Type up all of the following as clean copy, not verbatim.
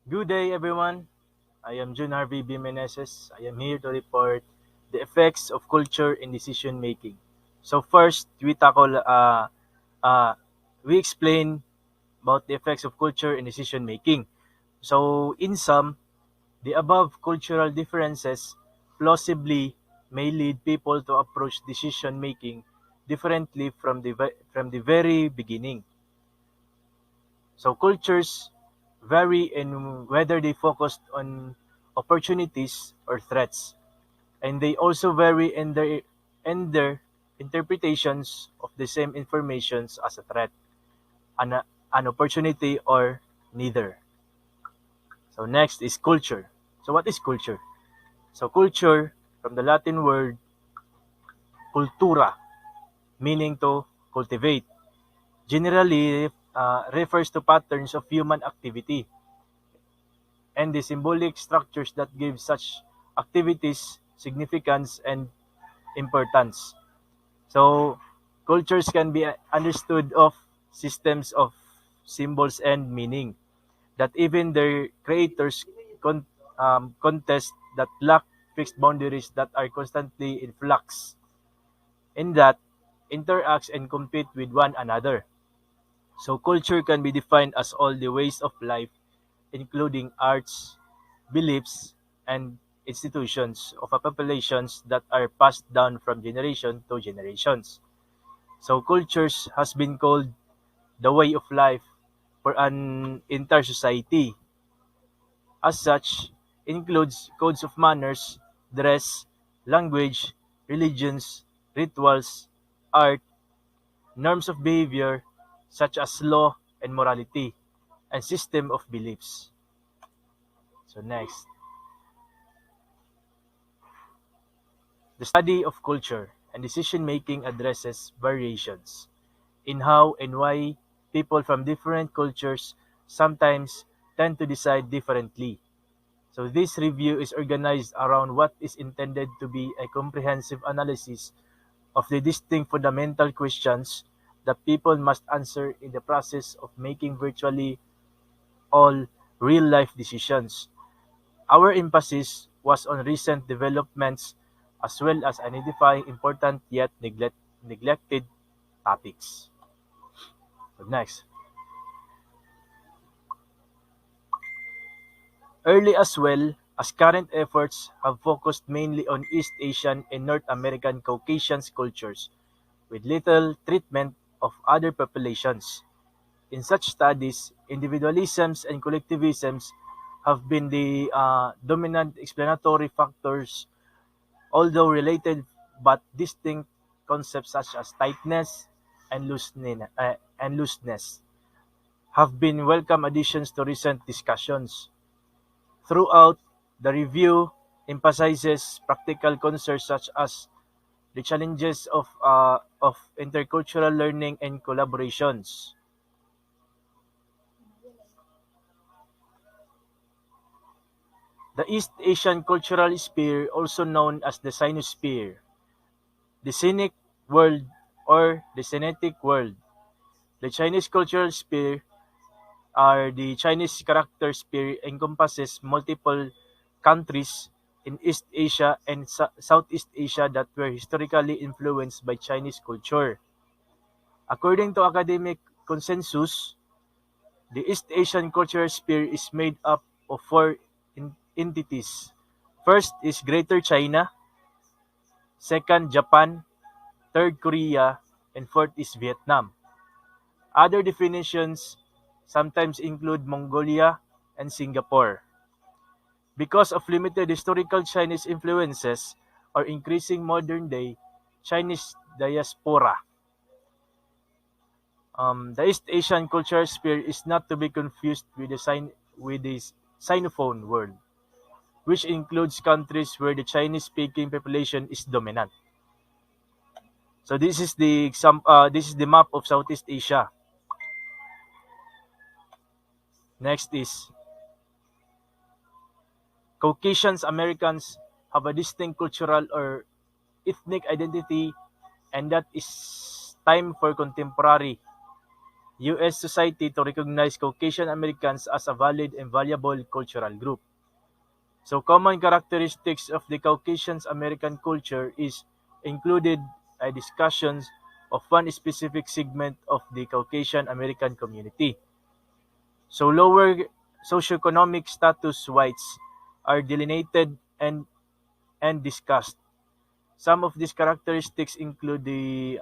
Good day, everyone. I am Jun Harvey B. Meneses. I am here to report the effects of culture in decision making. So first, uh, we explain about the effects of culture in decision making. So in sum, the above cultural differences plausibly may lead people to approach decision making differently from the very beginning. So cultures vary in whether they focused on opportunities or threats, and they also vary in their interpretations of the same informations as a threat, an, an opportunity, or neither. So next is culture. So what is culture? So culture from the Latin word cultura, meaning to cultivate, generally refers to patterns of human activity and the symbolic structures that give such activities significance and importance. So, cultures can be understood of systems of symbols and meaning that even their creators contest that lack fixed boundaries that are constantly in flux, in that interacts and compete with one another. So culture can be defined as all the ways of life, including arts, beliefs, and institutions of a populations that are passed down from generation to generations. So cultures has been called the way of life for an entire society. As such, includes codes of manners, dress, language, religions, rituals, art, norms of behavior such as law and morality, and system of beliefs. So next, the study of culture and decision making addresses variations in how and why people from different cultures sometimes tend to decide differently. So this review is organized around what is intended to be a comprehensive analysis of the distinct fundamental questions that people must answer in the process of making virtually all real-life decisions. Our emphasis was on recent developments as well as identifying important yet neglected topics. So next, early as well as current efforts have focused mainly on East Asian and North American Caucasian cultures, with little treatment of other populations. In such studies, individualisms and collectivisms have been the dominant explanatory factors, although related but distinct concepts such as tightness and looseness have been welcome additions to recent discussions. Throughout, the review emphasizes practical concerns such as the challenges of intercultural learning and collaborations. The East Asian cultural sphere, also known as the Sinosphere, the Sinic world, or the Sinetic world. The Chinese cultural sphere, or the Chinese character sphere, encompasses multiple countries in East Asia and Southeast Asia that were historically influenced by Chinese culture. According to academic consensus, the East Asian cultural sphere is made up of four entities. First is Greater China, second Japan, third Korea, and fourth is Vietnam. Other definitions sometimes include Mongolia and Singapore. Because of limited historical Chinese influences or increasing modern day Chinese diaspora, the East Asian cultural sphere is not to be confused with the Sinophone world, which includes countries where the Chinese-speaking population is dominant. So this is the map of Southeast Asia. Next is Caucasians Americans have a distinct cultural or ethnic identity, and that is time for contemporary. U.S. society to recognize Caucasian Americans as a valid and valuable cultural group. So common characteristics of the Caucasian American culture is included a discussions of one specific segment of the Caucasian American community. So lower socioeconomic status whites are delineated and discussed. Some of these characteristics include the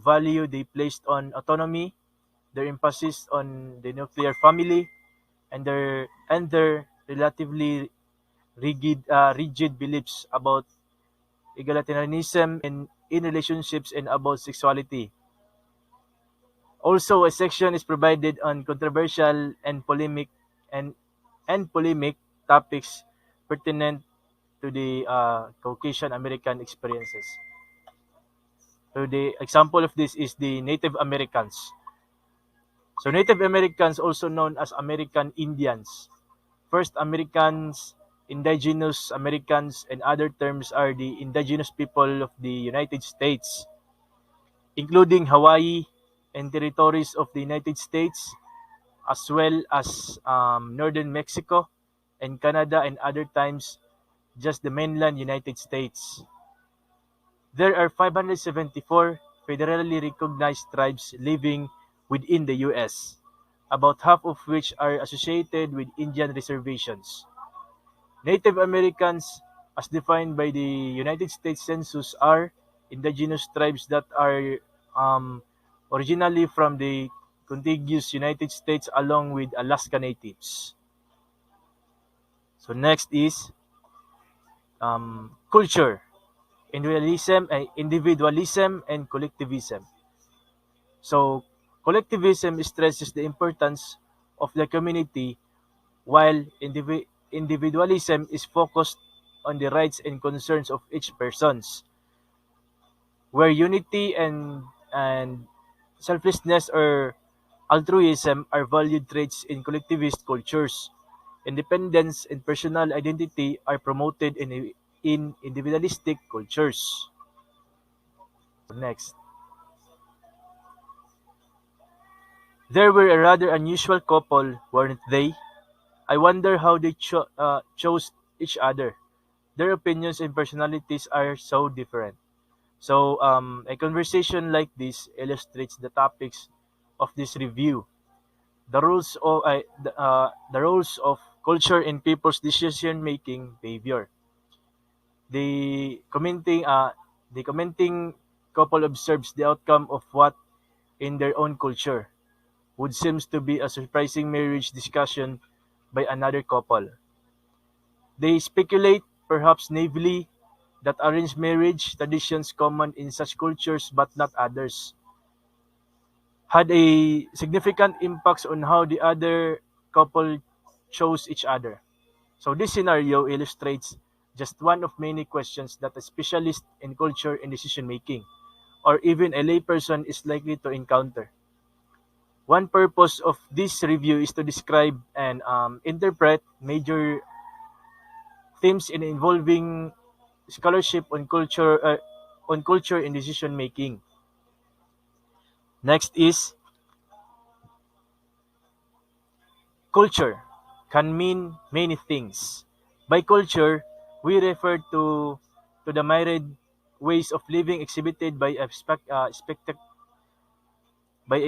value they placed on autonomy, their emphasis on the nuclear family, and their relatively rigid beliefs about egalitarianism in relationships and about sexuality. Also, a section is provided on controversial and polemic topics pertinent to the Caucasian American experiences. So the example of this is the Native Americans. So Native Americans, also known as American Indians, First Americans, Indigenous Americans, and other terms are the indigenous people of the United States, including Hawaii and territories of the United States, as well as northern Mexico and Canada, and other times just the mainland United States. There are 574 federally recognized tribes living within the U.S., about half of which are associated with Indian reservations. Native Americans, as defined by the United States Census, are indigenous tribes that are originally from the contiguous United States along with Alaska Natives. So next is culture, individualism and collectivism. So collectivism stresses the importance of the community, while individualism is focused on the rights and concerns of each persons, where unity and selflessness or altruism are valued traits in collectivist cultures. Independence and personal identity are promoted in individualistic cultures. Next, there were a rather unusual couple, weren't they? I wonder how they chose each other. Their opinions and personalities are so different. So, a conversation like this illustrates the topics of this review: the roles of culture in people's decision-making behavior. The commenting couple observes the outcome of what, in their own culture, would seems to be a surprising marriage discussion by another couple. They speculate, perhaps naively, that arranged marriage, traditions common in such cultures but not others, had a significant impact on how the other couple chose each other. So this scenario illustrates just one of many questions that a specialist in culture and decision making, or even a layperson, is likely to encounter. One purpose of this review is to describe and interpret major themes in involving scholarship on culture and decision making. Next is culture can mean many things. By culture, we refer to the myriad ways of living exhibited by a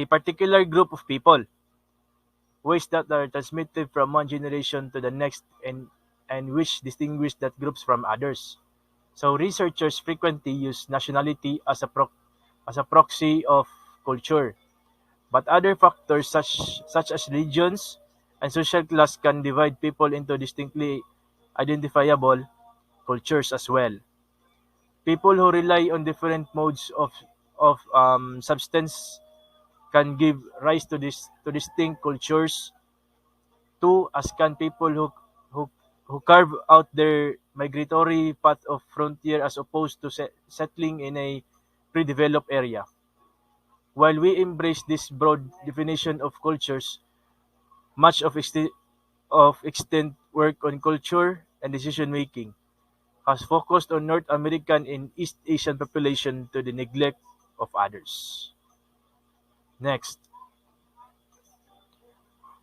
particular group of people, ways that are transmitted from one generation to the next and which distinguish that groups from others. So researchers frequently use nationality as a proxy of culture, but other factors such as religions and social class can divide people into distinctly identifiable cultures as well. People who rely on different modes of substance can give rise to distinct cultures too, as can people who who carve out their migratory path of frontier as opposed to settling in a pre-developed area. While we embrace this broad definition of cultures, much of extent work on culture and decision making has focused on North American and East Asian population to the neglect of others. Next,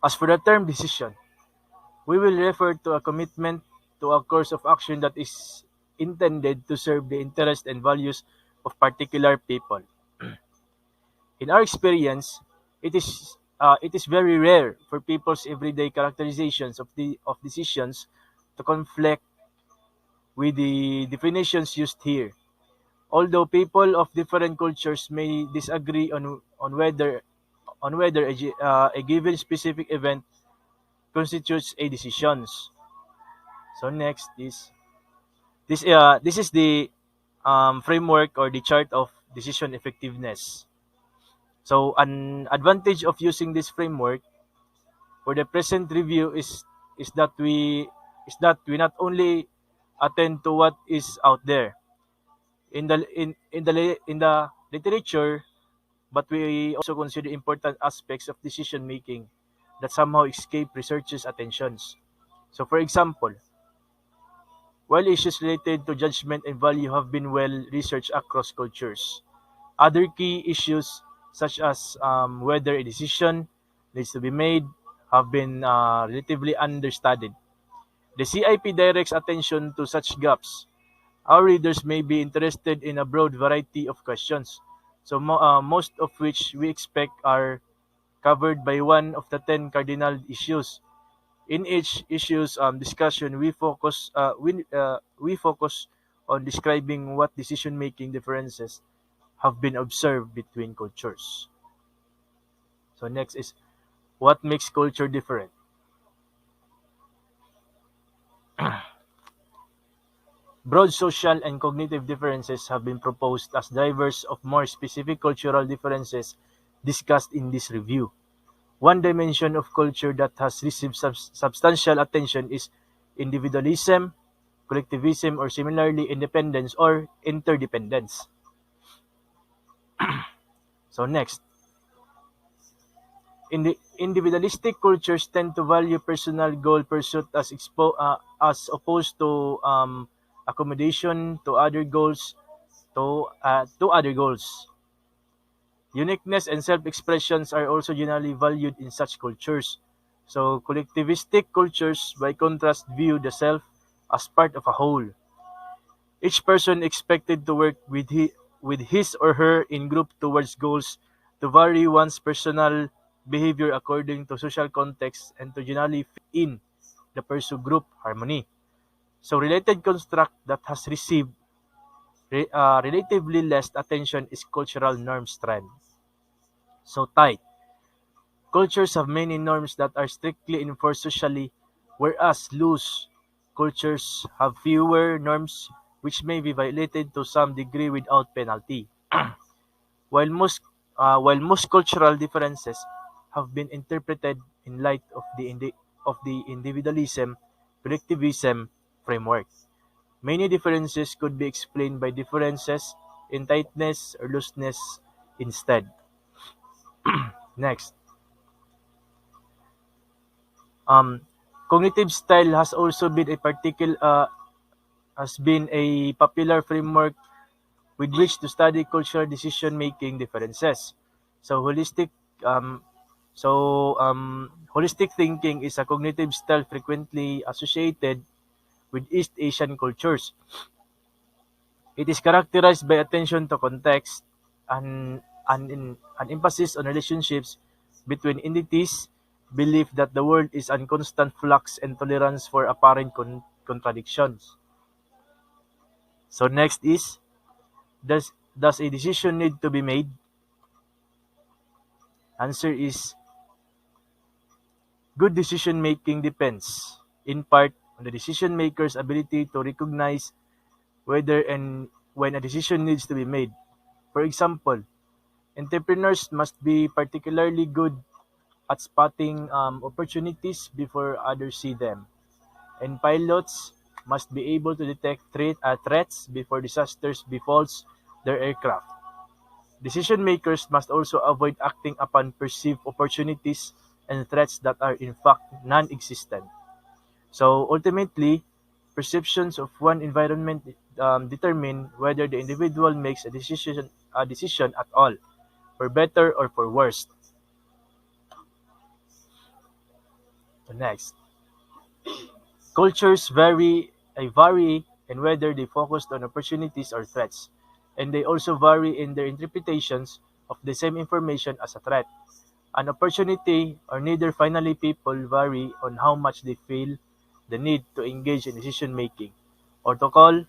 As for the term decision, we will refer to a commitment to a course of action that is intended to serve the interests and values of particular people. In our experience, it is very rare for people's everyday characterizations of decisions to conflict with the definitions used here. Although people of different cultures may disagree on whether a given specific event constitutes a decisions. So next is this is the framework or the chart of decision effectiveness. So an advantage of using this framework for the present review is that we not only attend to what is out there in the literature, but we also consider important aspects of decision making that somehow escape researchers' attentions. So, for example, while issues related to judgment and value have been well researched across cultures, other key issues such as whether a decision needs to be made have been relatively understudied. The CIP directs attention to such gaps. Our readers may be interested in a broad variety of questions, so most of which we expect are covered by one of the 10 cardinal issues. In each issue's discussion, we focus on describing what decision-making differences have been observed between cultures. So next is what makes culture different. Broad social and cognitive differences have been proposed as drivers of more specific cultural differences discussed in this review. One dimension of culture that has received substantial attention is individualism, collectivism, or similarly independence or interdependence. So next, individualistic cultures tend to value personal goal pursuit as opposed to accommodation to other goals. Uniqueness and self-expressions are also generally valued in such cultures. So collectivistic cultures, by contrast, view the self as part of a whole. Each person expected to work with his or her in group towards goals to vary one's personal behavior according to social context and to generally fit in the pursue group harmony. So related construct that has received relatively less attention is cultural norm strand. So tight. Cultures have many norms that are strictly enforced socially, whereas loose cultures have fewer norms which may be violated to some degree without penalty. While most cultural differences have been interpreted in light of the individualism collectivism framework, many differences could be explained by differences in tightness or looseness instead. Next, um, cognitive style has been a popular framework with which to study cultural decision-making differences. So um, holistic thinking is a cognitive style frequently associated with East Asian cultures. It is characterized by attention to context and an emphasis on relationships between entities, belief that the world is in constant flux, and tolerance for apparent contradictions. So next is, does a decision need to be made? Answer is, good decision making depends, in part, on the decision maker's ability to recognize whether and when a decision needs to be made. For example, entrepreneurs must be particularly good at spotting opportunities before others see them, and pilots must be able to detect threats before disasters befalls their aircraft. Decision makers must also avoid acting upon perceived opportunities and threats that are in fact non-existent. So ultimately, perceptions of one environment determine whether the individual makes a decision at all, for better or for worse. Next, cultures vary in whether they focused on opportunities or threats, and they also vary in their interpretations of the same information as a threat. An opportunity or neither finally people vary on how much they feel the need to engage in decision making or to call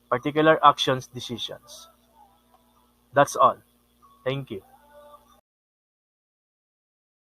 particular actions decisions. That's all. Thank you.